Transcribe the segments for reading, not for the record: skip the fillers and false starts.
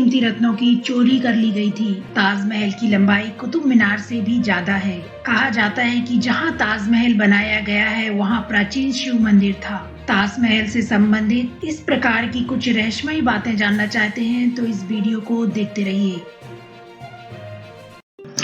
बेशकीमती रत्नों की चोरी कर ली गई थी। ताजमहल की लंबाई कुतुब मीनार से भी ज्यादा है। कहा जाता है कि जहां ताजमहल बनाया गया है वहां प्राचीन शिव मंदिर था। ताजमहल से संबंधित इस प्रकार की कुछ रहस्यमयी बातें जानना चाहते हैं तो इस वीडियो को देखते रहिए।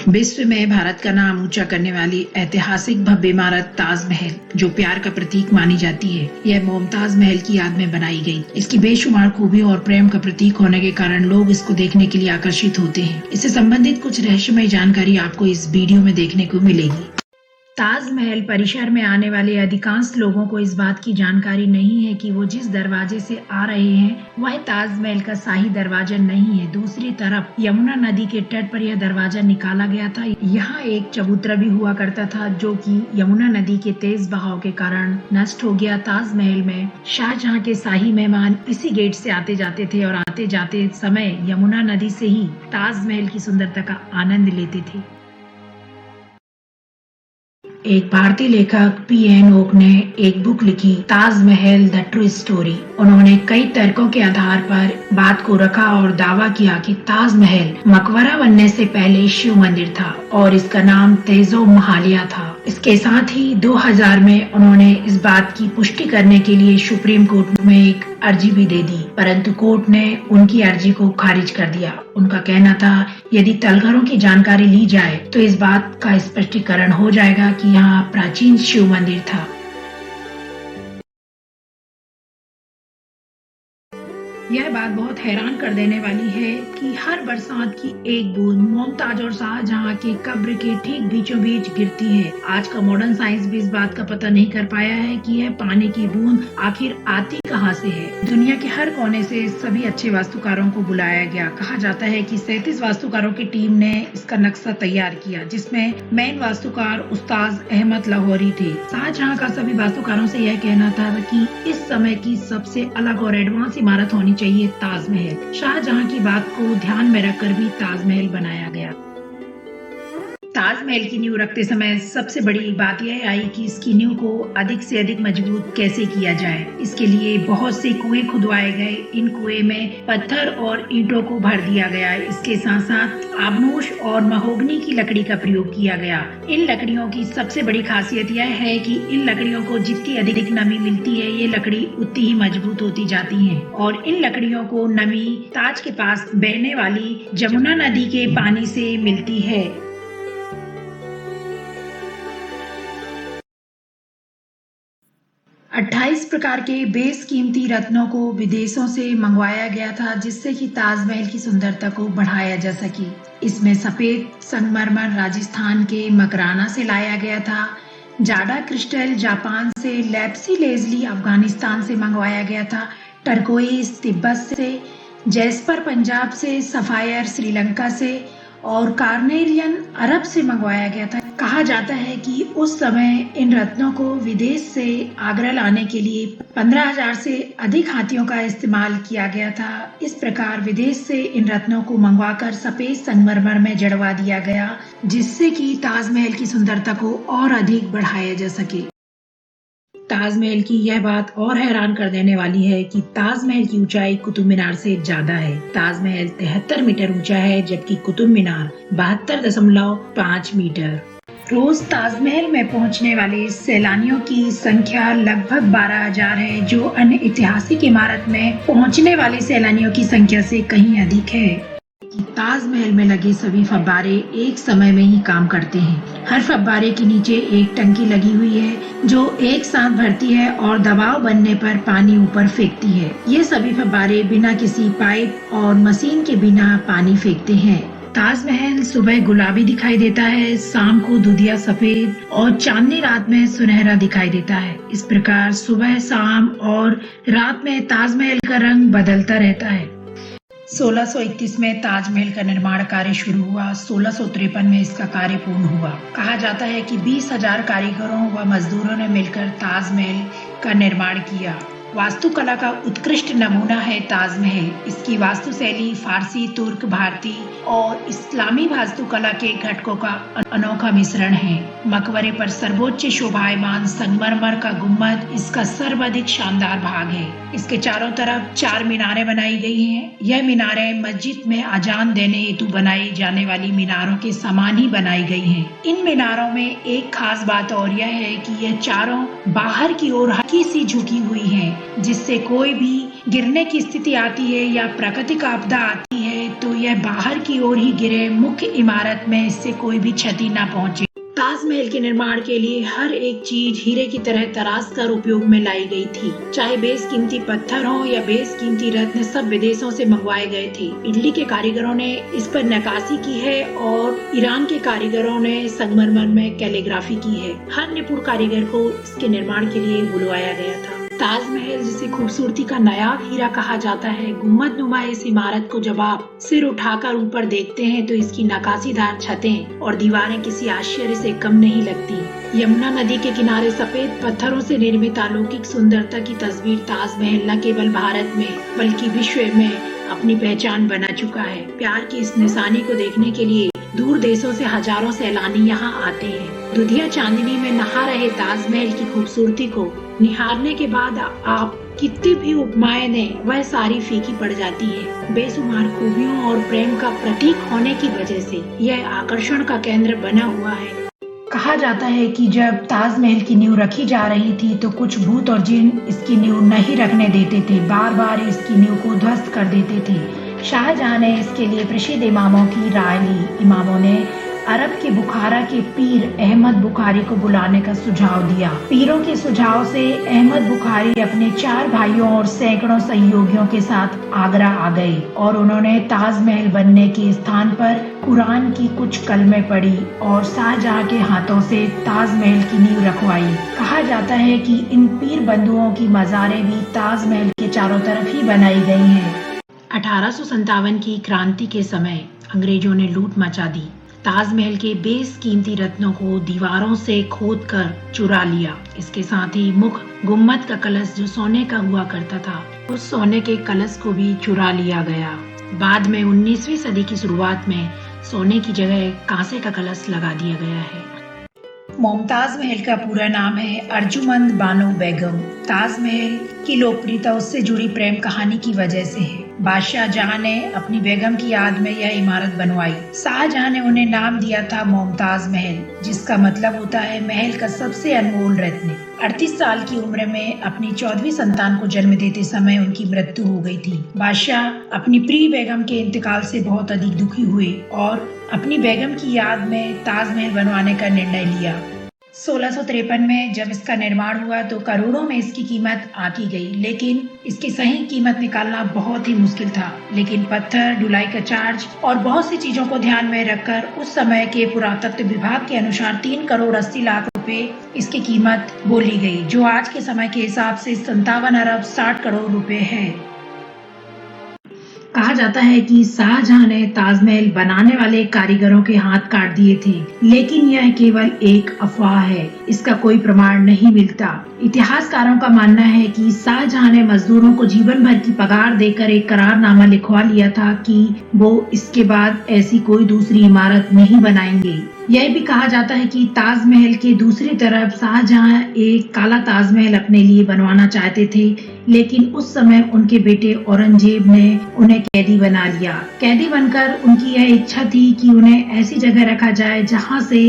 विश्व में भारत का नाम ऊंचा करने वाली ऐतिहासिक भव्य इमारत ताजमहल, जो प्यार का प्रतीक मानी जाती है, यह मुमताज महल की याद में बनाई गई। इसकी बेशुमार खूबियों और प्रेम का प्रतीक होने के कारण लोग इसको देखने के लिए आकर्षित होते हैं। इससे संबंधित कुछ रहस्यमय जानकारी आपको इस वीडियो में देखने को मिलेगी। ताजमहल परिसर में आने वाले अधिकांश लोगों को इस बात की जानकारी नहीं है कि वो जिस दरवाजे से आ रहे हैं वह ताजमहल का शाही दरवाजा नहीं है। दूसरी तरफ यमुना नदी के तट पर यह दरवाजा निकाला गया था। यहाँ एक चबूतरा भी हुआ करता था जो कि यमुना नदी के तेज बहाव के कारण नष्ट हो गया। ताजमहल में शाहजहां के शाही मेहमान इसी गेट से आते जाते थे और आते जाते समय यमुना नदी से ही ताजमहल की सुंदरता का आनंद लेते थे। एक भारतीय लेखक पी.एन. ओक ने एक बुक लिखी, ताजमहल द ट्रू स्टोरी। उन्होंने कई तर्कों के आधार पर बात को रखा और दावा किया कि ताजमहल मकबरा बनने से पहले शिव मंदिर था और इसका नाम तेजो महालिया था। इसके साथ ही 2000 में उन्होंने इस बात की पुष्टि करने के लिए सुप्रीम कोर्ट में एक अर्जी भी दे दी, परंतु कोर्ट ने उनकी अर्जी को खारिज कर दिया। उनका कहना था, यदि तलघरों की जानकारी ली जाए तो इस बात का स्पष्टीकरण हो जाएगा कि यहाँ प्राचीन शिव मंदिर था। यह बात बहुत हैरान कर देने वाली है कि हर बरसात की एक बूंद मुमताज और शाहजहां के कब्र के ठीक बीचों बीच गिरती है। आज का मॉडर्न साइंस भी इस बात का पता नहीं कर पाया है कि यह पानी की बूंद आखिर आती कहां से है। दुनिया के हर कोने से सभी अच्छे वास्तुकारों को बुलाया गया। कहा जाता है कि 37 वास्तुकारों की टीम ने इसका नक्शा तैयार किया, जिसमें मेन वास्तुकार उस्ताद अहमद लाहौरी थे। शाहजहां का सभी वास्तुकारों से यह कहना था कि इस समय की सबसे अलग और एडवांस इमारत होनी चाहिए ताजमहल। शाहजहां की बात को ध्यान में रखकर भी ताजमहल बनाया गया। ताजमहल की नींव रखते समय सबसे बड़ी बात यह आई कि इसकी नींव को अधिक से अधिक मजबूत कैसे किया जाए। इसके लिए बहुत से कुएं खुदवाए गए। इन कुएं में पत्थर और ईंटों को भर दिया गया। इसके साथ साथ आबनूश और महोगनी की लकड़ी का प्रयोग किया गया। इन लकड़ियों की सबसे बड़ी खासियत यह है कि इन लकड़ियों को जितनी अधिक नमी मिलती है, ये लकड़ी उतनी ही मजबूत होती जाती है। और इन लकड़ियों को नमी ताज के पास बहने वाली जमुना नदी के पानी से मिलती है। 28 प्रकार के बेशकीमती रत्नों को विदेशों से मंगवाया गया था, जिससे कि ताजमहल की सुंदरता को बढ़ाया जा सके। इसमें सफेद संगमरमर राजस्थान के मकराना से लाया गया था, जाडा क्रिस्टल जापान से, लैप्सी लेजली अफगानिस्तान से मंगवाया गया था, टर्कोइज तिब्बत से, जैस्पर पंजाब से, सफायर श्रीलंका से और कार्नेलियन अरब से मंगवाया गया था। कहा जाता है कि उस समय इन रत्नों को विदेश से आगरा लाने के लिए 15,000 से अधिक हाथियों का इस्तेमाल किया गया था। इस प्रकार विदेश से इन रत्नों को मंगवाकर सफेद संगमरमर में जड़वा दिया गया, जिससे कि ताजमहल की सुंदरता को और अधिक बढ़ाया जा सके। ताजमहल की यह बात और हैरान कर देने वाली है कि ताजमहल की ऊंचाई कुतुब मीनार से ज्यादा है। ताजमहल 73 मीटर ऊंचा है, जबकि कुतुब मीनार 72.5 मीटर। रोज ताजमहल में पहुंचने वाले सैलानियों की संख्या लगभग 12,000 है, जो अन्य ऐतिहासिक इमारत में पहुंचने वाले सैलानियों की संख्या से कहीं अधिक है। ताजमहल में लगे सभी फव्वारे एक समय में ही काम करते हैं। हर फव्वारे के नीचे एक टंकी लगी हुई है जो एक साथ भरती है और दबाव बनने पर पानी ऊपर फेंकती है। ये सभी फव्वारे बिना किसी पाइप और मशीन के बिना पानी फेंकते हैं। ताजमहल सुबह गुलाबी दिखाई देता है, शाम को दूधिया सफेद और चांदनी रात में सुनहरा दिखाई देता है। इस प्रकार सुबह, शाम और रात में ताजमहल का रंग बदलता रहता है। 1631 में ताजमहल का निर्माण कार्य शुरू हुआ। 1653 में इसका कार्य पूर्ण हुआ। कहा जाता है कि 20,000 कारीगरों व मजदूरों ने मिलकर ताजमहल का निर्माण किया। वास्तुकला का उत्कृष्ट नमूना है ताजमहल। इसकी वास्तुशैली फारसी, तुर्क, भारतीय और इस्लामी वास्तुकला के घटकों का अनोखा मिश्रण है। मकबरे पर सर्वोच्च शोभायमान संगमरमर का गुम्बद इसका सर्वाधिक शानदार भाग है। इसके चारों तरफ 4 मीनारें बनाई गई हैं। यह मीनारें मस्जिद में अजान देने हेतु बनाई जाने वाली मीनारों के समान ही बनाई गई हैं। इन मीनारों में एक खास बात और यह है कि यह चारों बाहर की ओर हल्की सी झुकी हुई हैं, जिससे कोई भी गिरने की स्थिति आती है या प्राकृतिक आपदा आती है तो यह बाहर की ओर ही गिरे, मुख्य इमारत में इससे कोई भी क्षति न पहुंचे। ताजमहल के निर्माण के लिए हर एक चीज हीरे की तरह तराश कर उपयोग में लाई गई थी। चाहे बेशकीमती पत्थर हो या बेशकीमती रत्न, सब विदेशों से मंगवाए गए थे। इटली के कारीगरों ने इस पर नक्काशी की है और ईरान के कारीगरों ने संगमरमर में कैलीग्राफी की है। हर निपुण कारीगर को इसके निर्माण के लिए बुलवाया गया था। ताजमहल, जिसे खूबसूरती का नायाब हीरा कहा जाता है, गुम्बद नुमा इस इमारत को जब आप सिर उठाकर ऊपर देखते हैं तो इसकी नक्काशीदार छतें और दीवारें किसी आश्चर्य से कम नहीं लगती। यमुना नदी के किनारे सफेद पत्थरों से निर्मित अलौकिक सुंदरता की तस्वीर ताजमहल न केवल भारत में बल्कि विश्व में अपनी पहचान बना चुका है। प्यार की इस निशानी को देखने के लिए दूर देशों से हजारों सैलानी यहाँ आते हैं। दुधिया चांदनी में नहा रहे ताजमहल की खूबसूरती को निहारने के बाद आप कितनी भी उपमाएं दें, वह सारी फीकी पड़ जाती है। बेशुमार खूबियों और प्रेम का प्रतीक होने की वजह से यह आकर्षण का केंद्र बना हुआ है। कहा जाता है कि जब ताजमहल की नींव रखी जा रही थी तो कुछ भूत और जिन इसकी नींव नहीं रखने देते थे, बार बार इसकी नींव को ध्वस्त कर देते थे। शाहजहां ने इसके लिए प्रसिद्ध इमामों की राय ली। इमामों ने अरब के बुखारा के पीर अहमद बुखारी को बुलाने का सुझाव दिया। पीरों के सुझाव से अहमद बुखारी अपने 4 भाइयों और सैकड़ों सहयोगियों के साथ आगरा आ गए और उन्होंने ताजमहल बनने के स्थान पर कुरान की कुछ कलमें पढ़ी और शाहजहां के हाथों से ताजमहल की नींव रखवाई। कहा जाता है कि इन पीर बंधुओं की मज़ारें भी ताजमहल के चारों तरफ ही बनाई गई हैं। 1857 की क्रांति के समय अंग्रेजों ने लूट मचा दी। ताजमहल के बेशकीमती रत्नों को दीवारों से खोदकर चुरा लिया। इसके साथ ही मुख्य गुम्बद का कलश जो सोने का हुआ करता था, उस सोने के कलश को भी चुरा लिया गया। बाद में 19वीं सदी की शुरुआत में सोने की जगह कांसे का कलश लगा दिया गया है। मुमताज महल का पूरा नाम है अर्जुमंद बानो बेगम। ताजमहल की लोकप्रियता उससे जुड़ी प्रेम कहानी की वजह से है। बादशाह जहां ने अपनी बेगम की याद में यह इमारत बनवाई। शाहजहां ने उन्हें नाम दिया था मुमताज महल, जिसका मतलब होता है महल का सबसे अनमोल रत्न। 38 साल की उम्र में अपनी 14वीं संतान को जन्म देते समय उनकी मृत्यु हो गई थी। बादशाह अपनी प्रिय बेगम के इंतकाल से बहुत अधिक दुखी हुए और अपनी बेगम की याद में ताजमहल बनवाने का निर्णय लिया। 1653 में जब इसका निर्माण हुआ तो करोड़ों में इसकी कीमत आकी गई, लेकिन इसकी सही कीमत निकालना बहुत ही मुश्किल था। लेकिन पत्थर, ढुलाई का चार्ज और बहुत सी चीजों को ध्यान में रखकर उस समय के पुरातत्व विभाग के अनुसार 3 करोड़ 80 लाख रुपए इसकी कीमत बोली गई, जो आज के समय के हिसाब से 57 अरब 60 करोड़ रुपए है। कहा जाता है कि शाहजहां ने ताजमहल बनाने वाले कारीगरों के हाथ काट दिए थे, लेकिन यह केवल एक अफवाह है। इसका कोई प्रमाण नहीं मिलता। इतिहासकारों का मानना है कि शाहजहां ने मजदूरों को जीवन भर की पगार देकर एक करारनामा लिखवा लिया था कि वो इसके बाद ऐसी कोई दूसरी इमारत नहीं बनाएंगे। यह भी कहा जाता है कि ताजमहल के दूसरी तरफ शाहजहां एक काला ताजमहल अपने लिए बनवाना चाहते थे, लेकिन उस समय उनके बेटे औरंगजेब ने उन्हें कैदी बना लिया। कैदी बनकर उनकी यह इच्छा थी कि उन्हें ऐसी जगह रखा जाए जहां से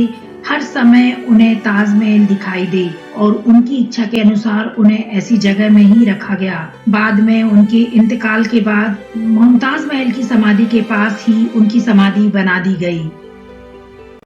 हर समय उन्हें ताजमहल दिखाई दे, और उनकी इच्छा के अनुसार उन्हें ऐसी जगह में ही रखा गया। बाद में उनके इंतकाल के बाद मुमताज महल की समाधि के पास ही उनकी समाधि बना दी गई।